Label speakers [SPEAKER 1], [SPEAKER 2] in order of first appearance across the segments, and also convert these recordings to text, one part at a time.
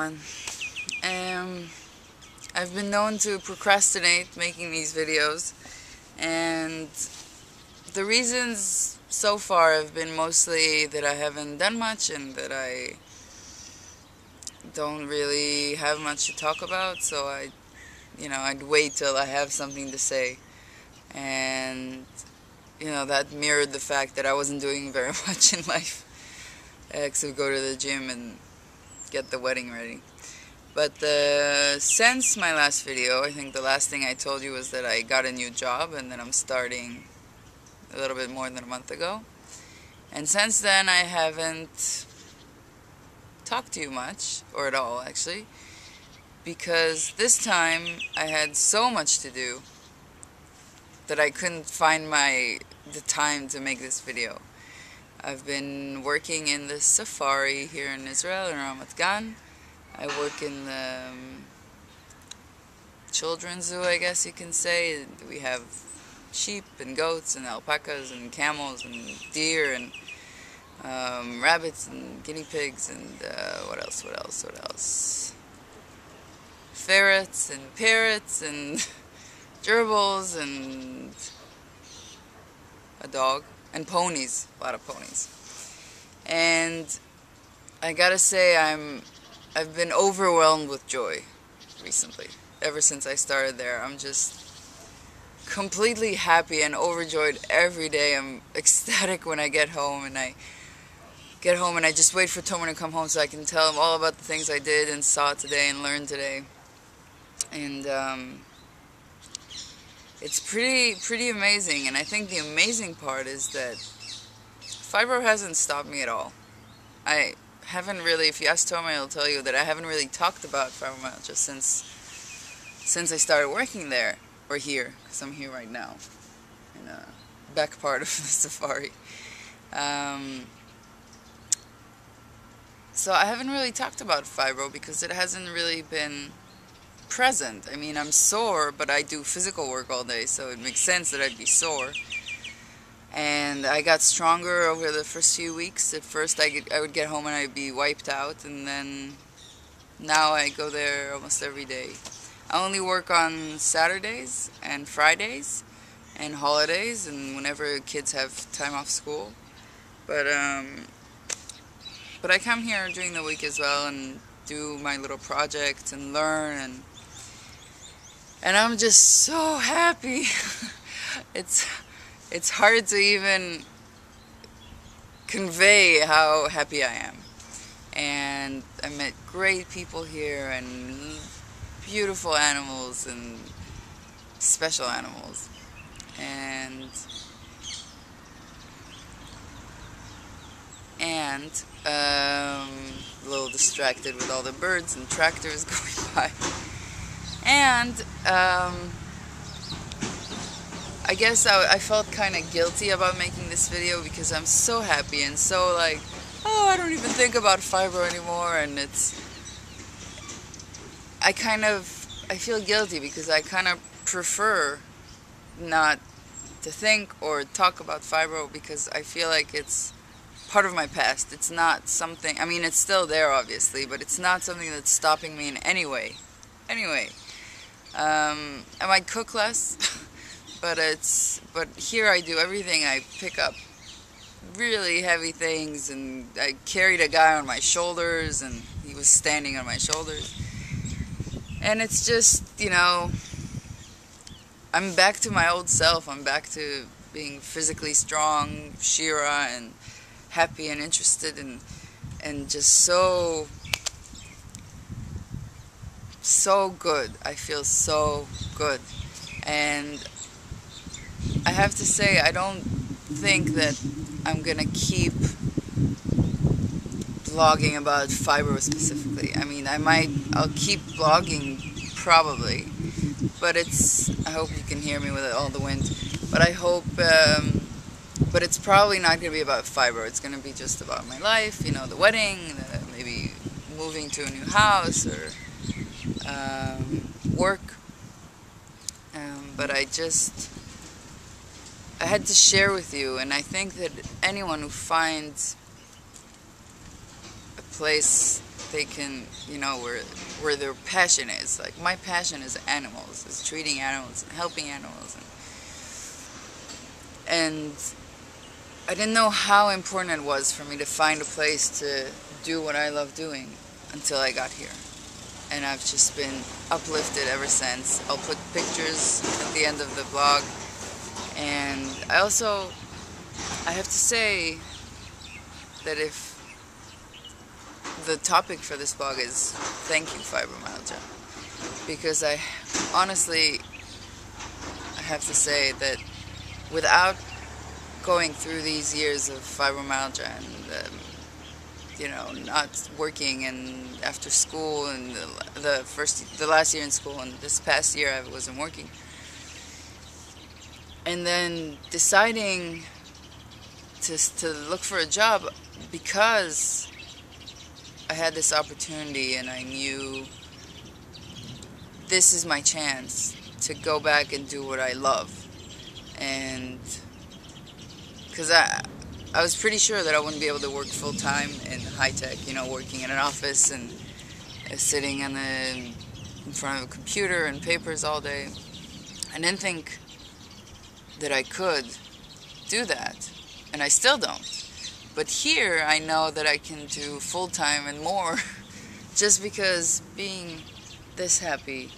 [SPEAKER 1] everyone. I've been known to procrastinate making these videos, and the reasons so far have been mostly that I haven't done much and that I don't really have much to talk about, so I'd wait till I have something to say. And that mirrored the fact that I wasn't doing very much in life except go to the gym and get the wedding ready. But since my last video, I think the last thing I told you was that I got a new job and that I'm starting a little bit more than a month ago. And since then I haven't talked to you much, or at all actually, because this time I had so much to do that I couldn't find the time to make this video. I've been working in the safari here in Israel, in Ramat Gan. I work in the children's zoo, I guess you can say. We have sheep and goats and alpacas and camels and deer and rabbits and guinea pigs and what else? Ferrets and parrots and gerbils and a dog and ponies, a lot of ponies. And I gotta say I've been overwhelmed with joy recently. Ever since I started there, I'm just completely happy and overjoyed every day. I'm ecstatic when I get home, and I just wait for Tomer to come home so I can tell him all about the things I did and saw today and learned today. And it's pretty amazing. And I think the amazing part is that Fibro hasn't stopped me at all. I haven't really, if you ask Tomer, he'll tell you that I haven't really talked about fibromyalgia since I started working there, or here, because I'm here right now, in the back part of the safari. So I haven't really talked about Fibro because it hasn't really been present. I mean, I'm sore, but I do physical work all day, so it makes sense that I'd be sore. And I got stronger over the first few weeks. At first I would get home and I'd be wiped out, and then now I go there almost every day. I only work on Saturdays and Fridays and holidays and whenever kids have time off school. But I come here during the week as well and do my little projects and learn, and I'm just so happy. It's hard to even convey how happy I am. And I met great people here and beautiful animals and special animals. And a little distracted with all the birds and tractors going by. And I guess I felt kind of guilty about making this video because I'm so happy and so like, oh, I don't even think about Fibro anymore, and I feel guilty because I kind of prefer not to think or talk about Fibro because I feel like it's part of my past. It's not something, I mean, it's still there obviously, but it's not something that's stopping me in any way. Anyway, I might cook less, but here I do everything. I pick up really heavy things, and I carried a guy on my shoulders, and he was standing on my shoulders. And it's just, I'm back to my old self. I'm back to being physically strong, Shira, and happy and interested, and just so good. I feel so good. And I have to say, I don't think that I'm gonna keep blogging about Fibro specifically. I mean, I'll keep blogging probably, but I hope you can hear me with all the wind, but I hope, but it's probably not gonna be about Fibro. It's gonna be just about my life, the wedding, maybe moving to a new house, or work, but I had to share with you, and I think that anyone who finds a place they can, where their passion is. Like, my passion is animals, is treating animals and helping animals. And I didn't know how important it was for me to find a place to do what I love doing until I got here. And I've just been uplifted ever since. I'll put pictures at the end of the blog. And I have to say that if the topic for this blog is thank you, fibromyalgia, because I have to say that without going through these years of fibromyalgia and not working and after school and the last year in school and this past year I wasn't working, and then deciding to look for a job because I had this opportunity and I knew this is my chance to go back and do what I love. And because I was pretty sure that I wouldn't be able to work full-time in high-tech, working in an office and sitting in front of a computer and papers all day. I didn't think that I could do that, and I still don't. But here I know that I can do full-time and more just because being this happy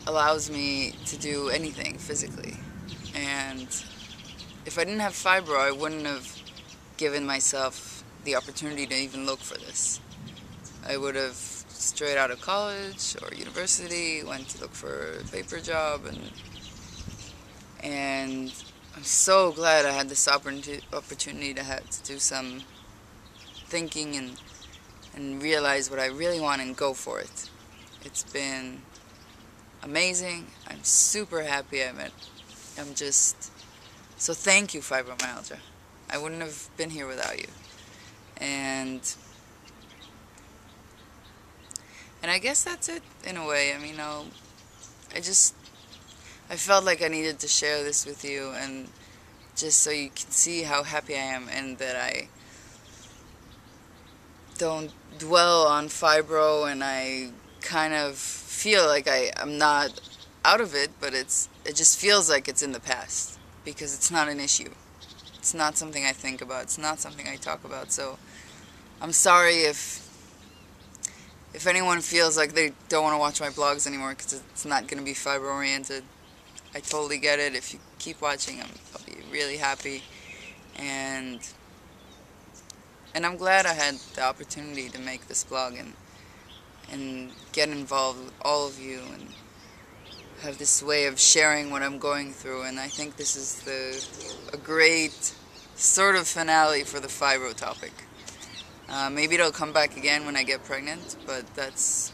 [SPEAKER 1] allows me to do anything physically. And if I didn't have fibro, I wouldn't have given myself the opportunity to even look for this. I would have straight out of college or university, went to look for a paper job, and I'm so glad I had this opportunity to do some thinking and realize what I really want and go for it. It's been amazing. I'm super happy so thank you, fibromyalgia. I wouldn't have been here without you. And I guess that's it in a way. I mean, I felt like I needed to share this with you, and just so you can see how happy I am and that I don't dwell on fibro, and I kind of feel like I'm not out of it, but it just feels like it's in the past because it's not an issue. It's not something I think about. It's not something I talk about. So I'm sorry if anyone feels like they don't want to watch my blogs anymore because it's not going to be fibro-oriented. I totally get it. If you keep watching, I'll be really happy. And I'm glad I had the opportunity to make this blog and get involved with all of you and have this way of sharing what I'm going through. And I think this is a great sort of finale for the fibro topic. Maybe it'll come back again when I get pregnant, but that's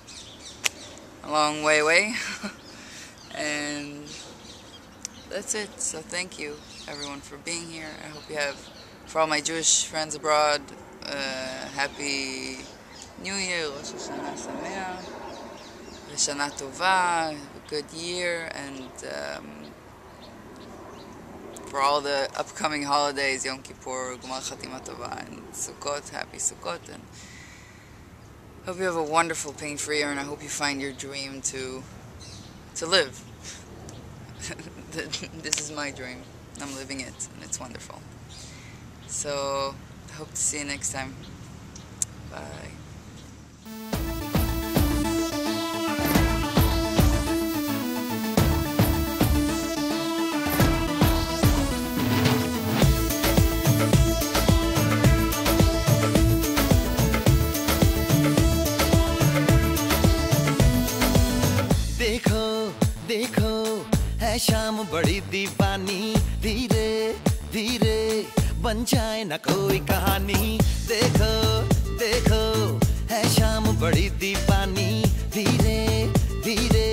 [SPEAKER 1] a long way away. And that's it. So thank you, everyone, for being here. I hope you have, for all my Jewish friends abroad, Happy New Year, Rosh Hashanah Sameach, Shana Tova, a good year, and for all the upcoming holidays, Yom Kippur, Gmar Chatima Tova, and Sukkot, Happy Sukkot, and hope you have a wonderful, pain-free year, and I hope you find your dream to live. This is my dream. I'm living it, and it's wonderful. So, I hope to see you next time. Bye.
[SPEAKER 2] शाम बड़ी दीवानी धीरे धीरे बन जाए ना कोई कहानी देखो देखो है शाम बड़ी दीवानी धीरे धीरे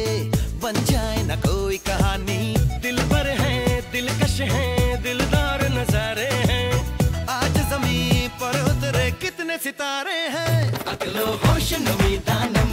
[SPEAKER 2] बन जाए ना कोई कहानी दिल पर है दिलकश है दिलदार नजारे हैं आज ज़मीं पर उतरे कितने सितारे हैं अकलो होश नमी दानम